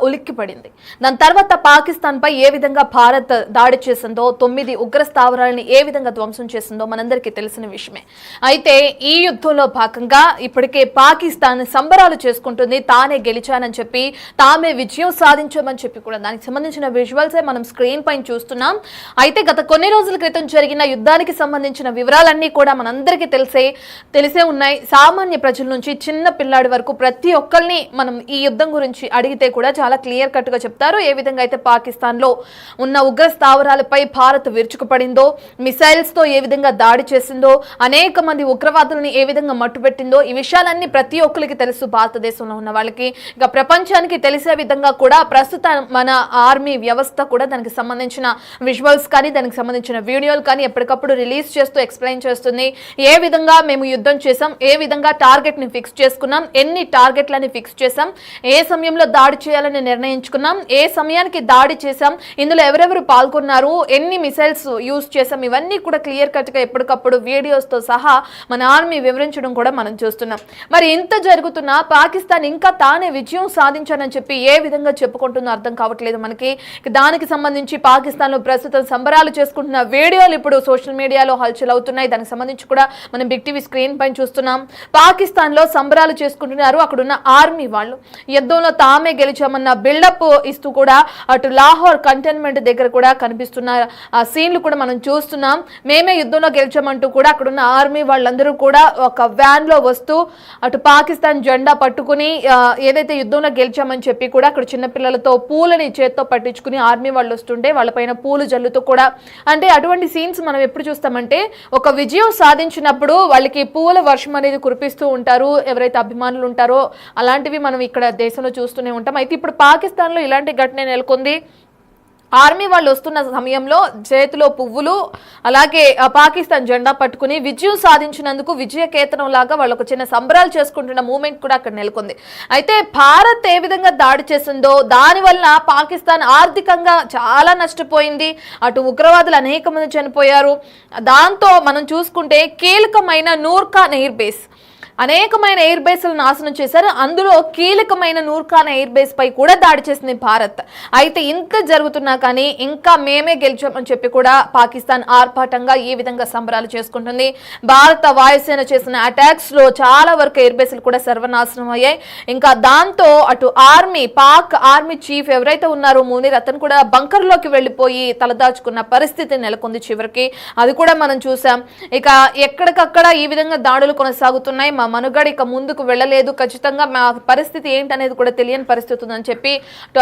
ఉలిక్కిపడింది. దాని తర్వాత పాకిస్తాన్ పై ఏ విధంగా భారత్ దాడి చేసిందో, 9 ఉగ్ర స్థావరాలను ఏ విధంగా ధ్వంసం చేసిందో మనందరికీ తెలిసిన విషయమే. అయితే ఈ యుద్ధంలో భాగంగా ఇప్పటికే పాకిస్తాన్ సంబరాలు చేసుకుంటుంది. తానే గెలిచానని చెప్పి, తామే విజయం సాధించామని చెప్పి కూడా దానికి సంబంధించిన విజువల్సే మనం స్క్రీన్ పైన చూస్తున్నాం. అయితే గత కొన్ని రోజుల క్రితం జరిగిన యుద్ధానికి సంబంధించిన వివరాలన్నీ కూడా మనందరికీ తెలిసే ఉన్నాయి. సామాన్య ప్రజల నుంచి చిన్న పిల్లాడి వరకు ప్రతి ఒక్కరిని మనం ఈ యుద్ధం గురించి అడిగితే కూడా చాలా క్లియర్ కట్ గా చెప్తారు. ఏ విధంగా అయితే పాకిస్తాన్ లో ఉన్న ఉగ్ర స్థావరాలపై భారత్ విరుచుకుపడిందో, మిసైల్స్ తో ఏ విధంగా దాడి చేసిందో, అనేక మంది ఉగ్రవాదులను ఏ విధంగా మట్టుపెట్టిందో, ఈ విషయాలన్నీ ప్రతి ఒక్కరికి తెలుసు. భారతదేశంలో ఉన్న వాళ్ళకి, ఇక ప్రపంచానికి తెలిసే విధంగా కూడా ప్రస్తుతం మన ఆర్మీ వ్యవస్థ కూడా దానికి సంబంధించిన విజువల్స్ కానీ, దానికి సంబంధించిన వీడియోలు కానీ ఎప్పటికప్పుడు రిలీజ్ చేస్తూ ఎక్స్ప్లెయిన్ చేస్తుంది. ఏ విధంగా మేము యుద్ధం చేసాం, ఏ విధంగా టార్గెట్ ని ఫిక్స్ చేసుకున్నాం, ఎన్ని టార్గెట్లని ఫిక్స్ చేసాం, ఏ సమయంలో దాడి చేయాలని నిర్ణయించుకున్నాం, ఏ సమయానికి దాడి చేశాం, ఇందులో ఎవరెవరు పాల్గొన్నారు, ఎన్ని మిసైల్స్ యూజ్ చేశాం, ఇవన్నీ కూడా క్లియర్ కట్ గా ఎప్పటికప్పుడు వీడియోస్ తో సహా మన ఆర్మీ వివరించడం కూడా మనం చూస్తున్నాం. మరి ఇంత జరుగుతున్నా పాకిస్తాన్ ఇంకా తానే విజయం సాధించానని చెప్పి ఏ విధంగా చెప్పుకుంటుందో అర్థం కావట్లేదు మనకి. దానికి సంబంధించి పాకిస్తాన్ లో ప్రస్తుతం సంబరాలు చేసుకుంటున్న వీడియోలు ఇప్పుడు సోషల్ మీడియాలో హల్చల్ అవుతున్నాయి. దానికి సంబంధించి కూడా మనం బిగ్ టీవీ స్క్రీన్ పైన చూస్తున్నాం. పాకిస్తాన్ లో సంబరాలు చేసుకుంటున్నారు అక్కడున్న ఆర్మీ వాళ్ళు. యుద్ధంలో తామే గెలిచామన్న బిల్డప్ ఇస్తూ కూడా అటు లాహోర్ కంటైన్మెంట్ దగ్గర కూడా కనిపిస్తున్న ఆ సీన్లు కూడా మనం చూస్తున్నాం. మేమే యుద్ధంలో గెలిచామంటూ కూడా అక్కడున్న ఆర్మీ వాళ్ళందరూ కూడా ఒక వ్యాన్ లో వస్తూ అటు పాకిస్తాన్ జెండా పట్టుకుని ఏదైతే యుద్ధంలో గెలిచామని చెప్పి కూడా అక్కడ చిన్నపిల్లలతో పూలని చేత్తో పట్టించుకుని ఆర్మీ వాళ్ళు వస్తుంటే వాళ్ళపైన పూలు జల్లుతూ కూడా, అంటే అటువంటి సీన్స్ మనం ఎప్పుడు చూస్తామంటే ఒక విజయం సాధించినప్పుడు వాళ్ళకి పూల వర్షం అనేది కురిపిస్తూ ఉంటారు ఎవరైతే అభిమానులు ఉంటారో. అలాంటివి మనం ఇక్కడ దేశంలో చూస్తూనే ఉంటాం. అయితే ఇప్పుడు పాకిస్తాన్ లో ఇలాంటి ఘటన నెలకొంది. ఆర్మీ వాళ్ళు వస్తున్న సమయంలో చేతిలో పువ్వులు, అలాగే పాకిస్తాన్ జెండా పట్టుకుని విజయం సాధించినందుకు విజయకేతనం లాగా వాళ్ళు ఒక చిన్న సంబరాలు చేసుకుంటున్న మూమెంట్ కూడా అక్కడ నెలకొంది. అయితే భారత్ ఏ విధంగా దాడి చేసిందో దానివల్ల పాకిస్తాన్ ఆర్థికంగా చాలా నష్టపోయింది. అటు ఉగ్రవాదులు అనేక మంది చనిపోయారు. దాంతో మనం చూసుకుంటే కీలకమైన నూర్ఖాన్ ఎయిర్ బేస్, అనేకమైన ఎయిర్ బేస్లు నాశనం చేశారు. అందులో కీలకమైన నూర్ఖాన్ ఎయిర్ బేస్ పై కూడా దాడి చేసింది భారత్. అయితే ఇంత జరుగుతున్నా కానీ ఇంకా మేమే గెలిచామని చెప్పి కూడా పాకిస్తాన్ ఆర్భాటంగా ఈ విధంగా సంబరాలు చేసుకుంటుంది. భారత వాయుసేన చేసిన అటాక్స్ లో చాలా వరకు ఎయిర్ బేస్లు కూడా సర్వనాశనం అయ్యాయి. ఇంకా దాంతో అటు పాక్ ఆర్మీ చీఫ్ ఎవరైతే ఉన్నారో మునీర్, అతను కూడా బంకర్ లోకి వెళ్లిపోయి తలదాచుకున్న పరిస్థితి నెలకొంది చివరికి. అది కూడా మనం చూసాం. ఇక ఎక్కడికక్కడ ఈ విధంగా దాడులు కొనసాగుతున్నాయి. మనుగడ ఇక ముందుకు వెళ్ళలేదు, ఖచ్చితంగా మా పరిస్థితి ఏంటనేది కూడా తెలియని పరిస్థితి ఉందని చెప్పి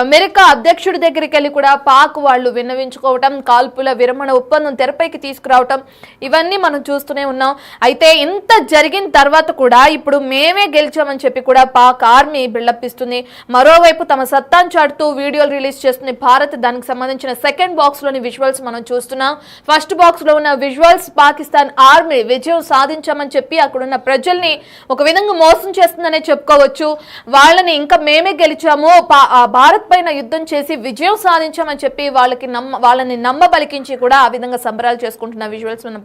అమెరికా అధ్యక్షుడి దగ్గరికి వెళ్ళి కూడా పాక్ వాళ్ళు విన్నవించుకోవటం, కాల్పుల విరమణ ఒప్పందం తెరపైకి తీసుకురావటం, ఇవన్నీ మనం చూస్తూనే ఉన్నాం. అయితే ఇంత జరిగిన తర్వాత కూడా ఇప్పుడు మేమే గెలిచామని చెప్పి కూడా పాక్ ఆర్మీ బిల్డప్ ఇస్తుంది. మరోవైపు తమ సత్తాను చాటుతూ వీడియోలు రిలీజ్ చేస్తుంది భారత్. దానికి సంబంధించిన సెకండ్ బాక్స్ లోని విజువల్స్ మనం చూస్తున్నాం. ఫస్ట్ బాక్స్ లో ఉన్న విజువల్స్ పాకిస్తాన్ ఆర్మీ విజయం సాధించామని చెప్పి అక్కడున్న ప్రజల్ని ఒక విధంగా మోసం చేస్తుందనే చెప్పుకోవచ్చు. వాళ్ళని ఇంకా మేమే గెలిచాము, భారత్ పైన యుద్ధం చేసి విజయం సాధించామని చెప్పి వాళ్ళని నమ్మబలికించి కూడా ఆ విధంగా సంబరాలు చేసుకుంటున్న విజువల్స్ మనం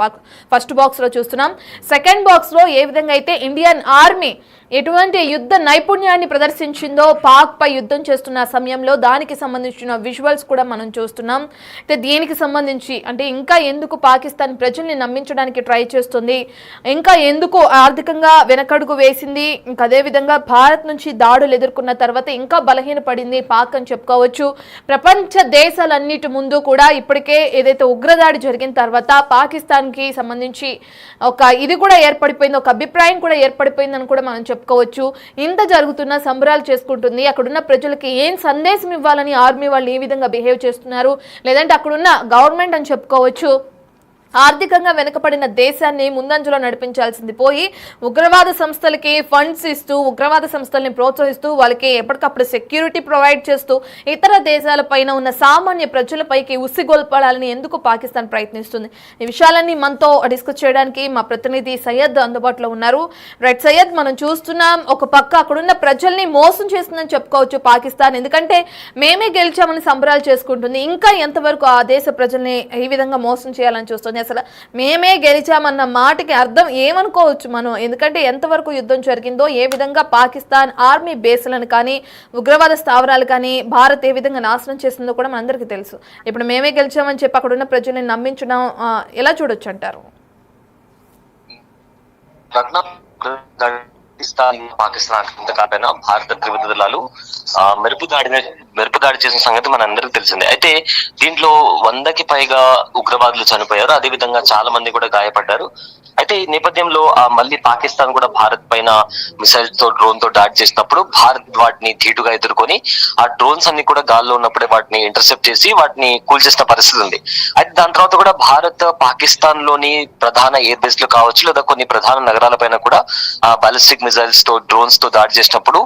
ఫస్ట్ బాక్స్ లో చూస్తున్నాం. సెకండ్ బాక్స్ లో ఏ విధంగా అయితే ఇండియన్ ఆర్మీ ఎటువంటి యుద్ధ నైపుణ్యాన్ని ప్రదర్శించిందో పాక్ పై యుద్ధం చేస్తున్న సమయంలో దానికి సంబంధించిన విజువల్స్ కూడా మనం చూస్తున్నాం. అయితే దీనికి సంబంధించి అంటే ఇంకా ఎందుకు పాకిస్తాన్ ప్రజల్ని నమ్మించడానికి ట్రై చేస్తుంది, ఇంకా ఎందుకు ఆర్థికంగా వెనకడుగు వేసింది, ఇంకా అదేవిధంగా భారత్ నుంచి దాడులు ఎదుర్కొన్న తర్వాత ఇంకా బలహీనపడింది పాక్ అని చెప్పుకోవచ్చు. ప్రపంచ దేశాలన్నిటి ముందు కూడా ఇప్పటికే ఏదైతే ఉగ్రదాడి జరిగిన తర్వాత పాకిస్తాన్ కి సంబంధించి ఇది కూడా ఏర్పడిపోయింది, ఒక అభిప్రాయం కూడా ఏర్పడిపోయిందని కూడా మనం చెప్పుకోవచ్చు. ఇంత జరుగుతున్న సంబరాలు చేసుకుంటుంది. అక్కడున్న ప్రజలకి ఏం సందేశం ఇవ్వాలని ఆర్మీ వాళ్ళు ఈ విధంగా బిహేవ్ చేస్తున్నారు, లేదంటే అక్కడున్న గవర్నమెంట్ అని చెప్పుకోవచ్చు ఆర్థికంగా వెనుకబడిన దేశాన్ని ముందంజలో నడిపించాల్సింది పోయి ఉగ్రవాద సంస్థలకి ఫండ్స్ ఇస్తూ, ఉగ్రవాద సంస్థల్ని ప్రోత్సహిస్తూ, వాళ్ళకి ఎప్పటికప్పుడు సెక్యూరిటీ ప్రొవైడ్ చేస్తూ ఇతర దేశాలపైన ఉన్న సామాన్య ప్రజలపైకి ఉసిగొల్పాలని ఎందుకు పాకిస్తాన్ ప్రయత్నిస్తుంది? ఈ విషయాలన్నీ మనతో డిస్కస్ చేయడానికి మా ప్రతినిధి సయ్యద్ అందుబాటులో ఉన్నారు. రైట్ సయ్యద్, మనం చూస్తున్నాం ఒక పక్క అక్కడున్న ప్రజల్ని మోసం చేస్తుందని చెప్పుకోవచ్చు పాకిస్తాన్. ఎందుకంటే మేమే గెలిచామని సంబరాలు చేసుకుంటుంది. ఇంకా ఎంతవరకు ఆ దేశ ప్రజల్ని ఈ విధంగా మోసం చేయాలని చూస్తుంది? అసలు మేమే గెలిచామన్న మాటకి అర్థం ఏమనుకోవచ్చు మనం? ఎందుకంటే ఎంతవరకు యుద్ధం జరిగిందో, ఏ విధంగా పాకిస్తాన్ ఆర్మీ బేస్లను కానీ ఉగ్రవాద స్థావరాలు కానీ భారత్ ఏ విధంగా నాశనం చేసిందో కూడా మనందరికీ తెలుసు. ఇప్పుడు మేమే గెలిచామని చెప్పి అక్కడ ఉన్న ప్రజల్ని నమ్మించడం ఎలా చూడొచ్చు అంటారు? పాకిస్తాన్ ఇంతకాపైనా భారత త్రివిధ దళాలు మెరుపు దాడి చేసిన సంగతి మన అందరికి తెలిసిందే. అయితే దీంట్లో 100కి పైగా ఉగ్రవాదులు చనిపోయారు, అదే విధంగా చాలా మంది కూడా గాయపడ్డారు. అయితే ఈ నేపథ్యంలో మళ్ళీ పాకిస్తాన్ కూడా భారత్ పైన మిసైల్స్ తో డ్రోన్ తో దాడి చేసినప్పుడు భారత్ వాటిని ధీటుగా ఎదుర్కొని ఆ డ్రోన్స్ అన్ని కూడా గాల్లో ఉన్నప్పుడే వాటిని ఇంటర్సెప్ట్ చేసి వాటిని కూల్చేసిన పరిస్థితి ఉంది. అయితే దాని తర్వాత కూడా భారత్ పాకిస్తాన్ లోని ప్రధాన ఎయిర్ బేస్ లు కావచ్చు లేదా కొన్ని ప్రధాన నగరాల పైన కూడా బాలిస్టిక్ మిసైల్స్ తో డ్రోన్స్ తో దాడి చేసినప్పుడు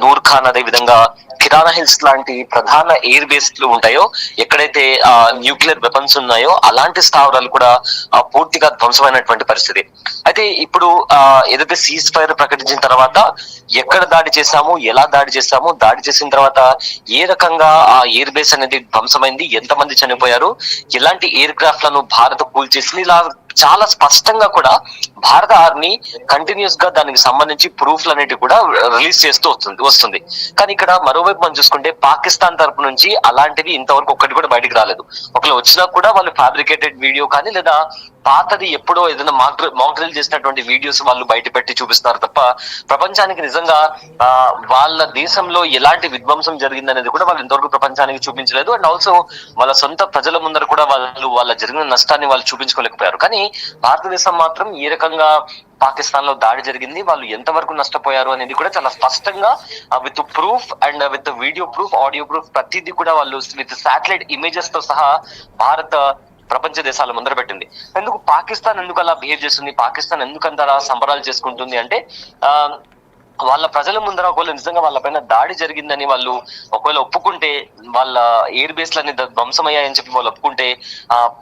నూర్ ఖాన్ అదే విధంగా కిరాణా హిల్స్ లాంటి ప్రధాన ఎయిర్ బేస్ లు ఉంటాయో, ఎక్కడైతే న్యూక్లియర్ వెపన్స్ ఉన్నాయో అలాంటి స్థావరాలు కూడా పూర్తిగా ధ్వంసమైనటువంటి పరిస్థితి. అయితే ఇప్పుడు ఏదైతే సీజ్ ఫైర్ ప్రకటించిన తర్వాత ఎక్కడ దాడి చేశాము, ఎలా దాడి చేశాము, దాడి చేసిన తర్వాత ఏ రకంగా ఆ ఎయిర్ బేస్ అనేది ధ్వంసమైంది, ఎంతమంది చనిపోయారు, ఎలాంటి ఎయిర్ క్రాఫ్ట్ లను భారత్ కూల్చేసింది, ఇలా చాలా స్పష్టంగా కూడా భారత ఆర్మీ కంటిన్యూస్ గా దానికి సంబంధించి ప్రూఫ్లు అనేవి కూడా రిలీజ్ చేస్తూ వస్తుంది. కానీ ఇక్కడ మరోవైపు మనం చూసుకుంటే పాకిస్తాన్ తరపు నుంచి అలాంటివి ఇంతవరకు ఒక్కటి కూడా బయటకు రాలేదు. ఒకవేళ వచ్చినా కూడా వాళ్ళు ఫ్యాబ్రికేటెడ్ వీడియో కానీ లేదా పాతది ఎప్పుడో ఏదైనా మాక్ డ్రిల్ చేసినటువంటి వీడియోస్ వాళ్ళు బయట పెట్టి చూపిస్తారు తప్ప ప్రపంచానికి నిజంగా వాళ్ళ దేశంలో ఎలాంటి విధ్వంసం జరిగింది అనేది కూడా వాళ్ళు ఇంతవరకు ప్రపంచానికి చూపించలేదు. అండ్ ఆల్సో వాళ్ళ సొంత ప్రజల ముందర కూడా వాళ్ళ జరిగిన నష్టాన్ని వాళ్ళు చూపించుకోలేకపోయారు. కానీ భారతదేశం మాత్రం ఏ రకంగా పాకిస్తాన్ లో దాడి జరిగింది, వాళ్ళు ఎంతవరకు నష్టపోయారు అనేది కూడా చాలా స్పష్టంగా with proof and with video proof, audio proof ప్రతిదీ కూడా వాళ్ళు విత్ శాటిలైట్ ఇమేజెస్ తో సహా భారత ప్రపంచ దేశాల ముందర పెట్టింది. ఎందుకు పాకిస్తాన్ ఎందుకు అలా బిహేవ్ చేస్తుంది, పాకిస్తాన్ ఎందుకు అంత అలా సంబరాలు చేసుకుంటుంది అంటే వాళ్ళ ప్రజల ముందర ఒకవేళ నిజంగా వాళ్ళ పైన దాడి జరిగిందని వాళ్ళు ఒకవేళ ఒప్పుకుంటే, వాళ్ళ ఎయిర్ బేస్లన్నీ ధ్వంసమయ్యాయని చెప్పి వాళ్ళు ఒప్పుకుంటే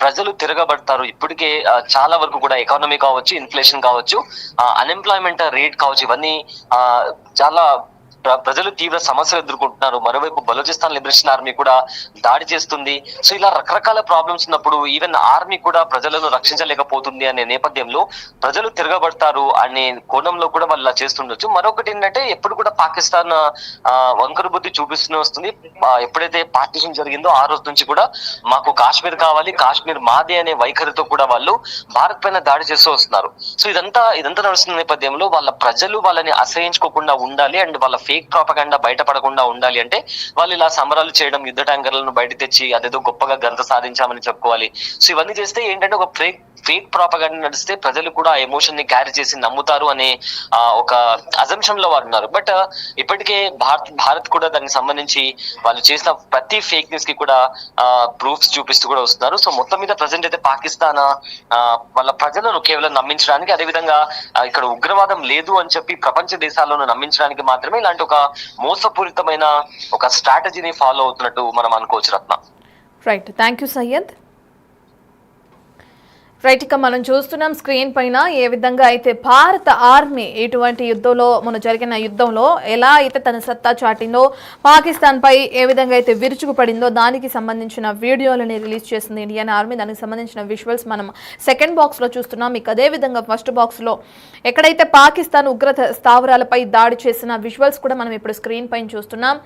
ప్రజలు తిరగబడతారు. ఇప్పటికే చాలా వరకు కూడా ఎకానమీ కావచ్చు, ఇన్ఫ్లేషన్ కావచ్చు, అన్ఎంప్లాయ్మెంట్ రేట్ కావచ్చు, ఇవన్నీ చాలా ప్రజలు తీవ్ర సమస్యలు ఎదుర్కొంటున్నారు. మరోవైపు బలూచిస్తాన్ లిబరేషన్ ఆర్మీ కూడా దాడి చేస్తుంది. సో ఇలా రకరకాల ప్రాబ్లమ్స్ ఉన్నప్పుడు ఈవెన్ ఆర్మీ కూడా ప్రజలను రక్షించలేకపోతుంది అనే నేపథ్యంలో ప్రజలు తిరగబడతారు అనే కోణంలో కూడా వాళ్ళు చేస్తుండొచ్చు. మరొకటి ఏంటంటే ఎప్పుడు కూడా పాకిస్తాన్ వంకర బుద్ధి చూపిస్తూనే వస్తుంది. ఎప్పుడైతే పార్టీషన్ జరిగిందో ఆ రోజు నుంచి కూడా మాకు కాశ్మీర్ కావాలి, కాశ్మీర్ మాదే అనే వైఖరితో కూడా వాళ్ళు భారత్ పైన దాడి చేస్తూ వస్తున్నారు. సో ఇదంతా నడుస్తున్న నేపథ్యంలో వాళ్ళ ప్రజలు వాళ్ళని అసహించుకోకుండా ఉండాలి అండ్ వాళ్ళ ఫేక్ ప్రాపగండా బయటపడకుండా ఉండాలి అంటే వాళ్ళు ఇలా సంబరాలు చేయడం, యుద్ధ ట్యాంకర్లను బయట తెచ్చి అదేదో గొప్పగా ఘనత సాధించామని చెప్పుకోవాలి. సో ఇవన్నీ చేస్తే ఏంటంటే ఒక ఫేక్ ప్రాపగండా నడిస్తే ప్రజలు కూడా ఆ ఎమోషన్ ని క్యారీ చేసి నమ్ముతారు అనే ఒక అజంప్షన్ లో వారు ఉన్నారు. బట్ ఇప్పటికే భారత్ కూడా దానికి సంబంధించి వాళ్ళు చేసిన ప్రతి ఫేక్ న్యూస్ కి కూడా ప్రూఫ్స్ చూపిస్తూ కూడా వస్తున్నారు. సో మొత్తం మీద ప్రజెంట్ అయితే పాకిస్తాన్ వాళ్ళ ప్రజలను కేవలం నమ్మించడానికి, అదేవిధంగా ఇక్కడ ఉగ్రవాదం లేదు అని చెప్పి ప్రపంచ దేశాలను నమ్మించడానికి మాత్రమే ఇలాంటి ఒక మోసపూరితమైన ఒక స్ట్రాటజీని ఫాలో అవుతున్నట్టు మనం అనుకోవచ్చు. Ratna. Right, thank you Syed. Right, ఇక మనం చూస్తున్నాం స్క్రీన్ పైన ఏ విధంగా అయితే భారత ఆర్మీ ఇటువంటి యుద్ధంలో జరిగిన యుద్ధంలో ఎలా అయితే తన సత్తా చాటిందో, పాకిస్తాన్ పై ఏ విధంగా అయితే విరుచుకుపడిందో దానికి సంబంధించిన వీడియోలని రిలీజ్ చేసింది ఇండియన్ ఆర్మీ. దానికి సంబంధించిన విజువల్స్ మనం సెకండ్ బాక్స్ లో చూస్తున్నాం. ఇక అదే విధంగా ఫస్ట్ బాక్స్ లో ఎక్కడైతే పాకిస్తాన్ ఉగ్ర స్థావరాలపై దాడి చేసిన విజువల్స్ కూడా మనం ఇప్పుడు స్క్రీన్ పైన చూస్తున్నాం.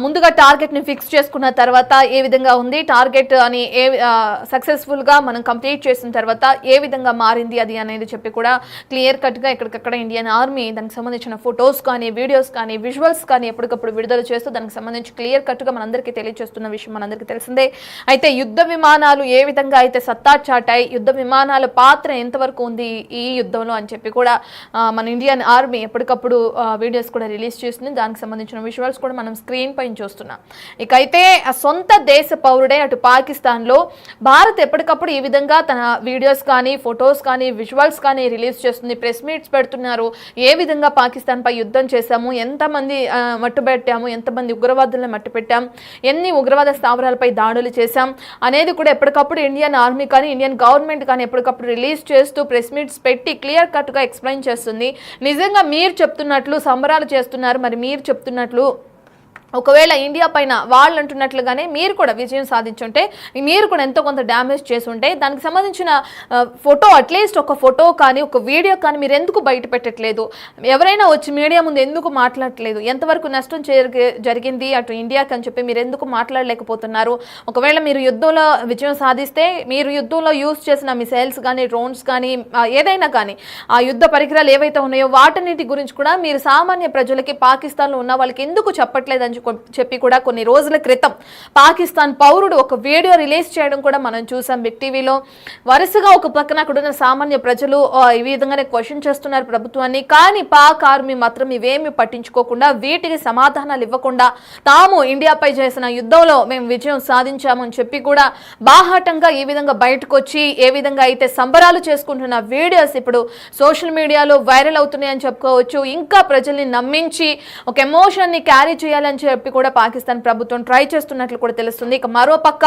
ముందుగా టార్గెట్ని ఫిక్స్ చేసుకున్న తర్వాత ఏ విధంగా ఉంది, టార్గెట్ అని సక్సెస్ఫుల్గా మనం కంప్లీట్ చేసిన తర్వాత ఏ విధంగా మారింది అది అనేది చెప్పి కూడా క్లియర్ కట్గా ఎక్కడికక్కడ ఇండియన్ ఆర్మీ దానికి సంబంధించిన ఫొటోస్ కానీ, వీడియోస్ కానీ, విజువల్స్ కానీ ఎప్పటికప్పుడు విడుదల చేస్తూ దానికి సంబంధించి క్లియర్ కట్గా మనందరికీ తెలియజేస్తున్న విషయం మనందరికీ తెలిసిందే. అయితే యుద్ధ విమానాలు ఏ విధంగా అయితే సత్తా చాటాయి, యుద్ధ విమానాల పాత్ర ఎంతవరకు ఉంది ఈ యుద్ధంలో అని చెప్పి కూడా మన ఇండియన్ ఆర్మీ ఎప్పటికప్పుడు వీడియోస్ కూడా రిలీజ్ చేస్తుంది. దానికి సంబంధించిన విజువల్స్ కూడా మనం స్క్రీన్ పైన చూస్తున్నాం. ఇక అయితే సొంత దేశ పౌరుడే అటు పాకిస్తాన్లో భారత్ ఎప్పటికప్పుడు ఈ విధంగా తన వీడియోస్ కానీ, ఫొటోస్ కానీ, విజువల్స్ కానీ రిలీజ్ చేస్తుంది. ప్రెస్ మీట్స్ పెడుతున్నారు. ఏ విధంగా పాకిస్తాన్ పై యుద్ధం చేశాము, ఎంతమంది మట్టుబెట్టాము, ఎంతమంది ఉగ్రవాదులను మట్టుపెట్టాం, ఎన్ని ఉగ్రవాద స్థావరాలపై దాడులు చేశాం అనేది కూడా ఎప్పటికప్పుడు ఇండియన్ ఆర్మీ కానీ, ఇండియన్ గవర్నమెంట్ కానీ ఎప్పటికప్పుడు రిలీజ్ చేస్తూ ప్రెస్ మీట్స్ పెట్టి క్లియర్ కట్గా ఎక్స్ప్లెయిన్ చేస్తుంది. నిజంగా మీరు చెప్తున్నట్లు సంబరాలు చేస్తున్నారు, మరి మీరు చెప్తున్నట్లు ఒకవేళ ఇండియా పైన వాళ్ళు అంటున్నట్లుగానే మీరు కూడా విజయం సాధించుంటే, మీరు కూడా ఎంతో కొంత డ్యామేజ్ చేసుంటే, దానికి సంబంధించిన ఫోటో, అట్లీస్ట్ ఒక ఫోటో కానీ ఒక వీడియో కానీ మీరు ఎందుకు బయట పెట్టట్లేదు? ఎవరైనా వచ్చి మీడియా ముందు ఎందుకు మాట్లాడట్లేదు? ఎంతవరకు నష్టం జరిగింది అటు ఇండియాకి అని చెప్పి మీరు ఎందుకు మాట్లాడలేకపోతున్నారు? ఒకవేళ మీరు యుద్ధంలో విజయం సాధిస్తే, మీరు యుద్ధంలో యూజ్ చేసిన మిసైల్స్ కానీ, డ్రోన్స్ కానీ, ఏదైనా కానీ ఆ యుద్ధ పరికరాలు ఏవైతే ఉన్నాయో వాటన్నిటి గురించి కూడా మీరు సామాన్య ప్రజలకి, పాకిస్తాన్లో ఉన్న వాళ్ళకి ఎందుకు చెప్పట్లేదని చెప్పి కూడా కొన్ని రోజుల క్రితం పాకిస్తాన్ పౌరుడు ఒక వీడియో రిలీజ్ చేయడం కూడా మనం చూసాం బిగ్ టీవీలో. వరుసగా ఒక పక్కన అక్కడ ఉన్న సామాన్య ప్రజలు ఈ విధంగానే క్వశ్చన్ చేస్తున్నారు ప్రభుత్వాన్ని. కానీ పాక్ ఆర్మీ మాత్రం ఇవేమి పట్టించుకోకుండా, వీటికి సమాధానాలు ఇవ్వకుండా, తాము ఇండియాపై చేసిన యుద్ధంలో మేము విజయం సాధించామని చెప్పి కూడా బాహాటంగా ఈ విధంగా బయటకు వచ్చి ఏ విధంగా అయితే సంబరాలు చేసుకుంటున్న వీడియోస్ ఇప్పుడు సోషల్ మీడియాలో వైరల్ అవుతున్నాయని చెప్పుకోవచ్చు. ఇంకా ప్రజల్ని నమ్మించి ఒక ఎమోషన్ని క్యారీ చేయాలని చెప్పి కూడా పాకిస్తాన్ ప్రభుత్వం ట్రై చేస్తున్నట్లు కూడా తెలుస్తుంది. ఇక మరోపక్క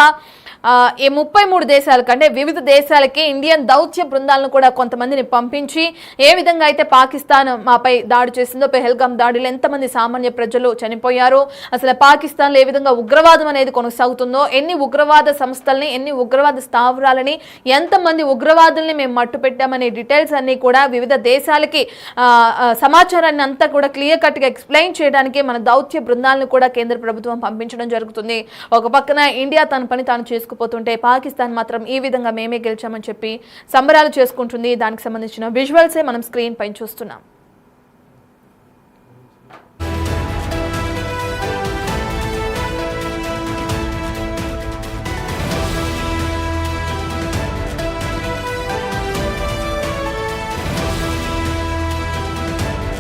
ఈ 33 దేశాల కంటే వివిధ దేశాలకి ఇండియన్ దౌత్య బృందాలను కూడా కొంతమందిని పంపించి ఏ విధంగా అయితే పాకిస్తాన్ మాపై దాడి చేసిందో, పెహల్గాం దాడిలో ఎంతమంది సామాన్య ప్రజలు చనిపోయారో, అసలు పాకిస్తాన్లో ఏ విధంగా ఉగ్రవాదం అనేది కొనసాగుతుందో, ఎన్ని ఉగ్రవాద సంస్థల్ని, ఎన్ని ఉగ్రవాద స్థావరాలని, ఎంతమంది ఉగ్రవాదుల్ని మేము మట్టు పెట్టామనే డీటెయిల్స్ అన్ని కూడా వివిధ దేశాలకి సమాచారాన్ని అంతా కూడా క్లియర్ కట్ గా ఎక్స్ప్లెయిన్ చేయడానికి మన దౌత్య బృందాలను కూడా కేంద్ర ప్రభుత్వం పంపించడం జరుగుతుంది. ఒక పక్కన ఇండియా తన పని తాను చేసుకుపోతుంటే, పాకిస్తాన్ మాత్రం ఈ విధంగా మేమే గెలిచామని చెప్పి సంబరాలు చేసుకుంటుంది. దానికి సంబంధించిన విజువల్సే మనం స్క్రీన్ పైన చూస్తున్నాం.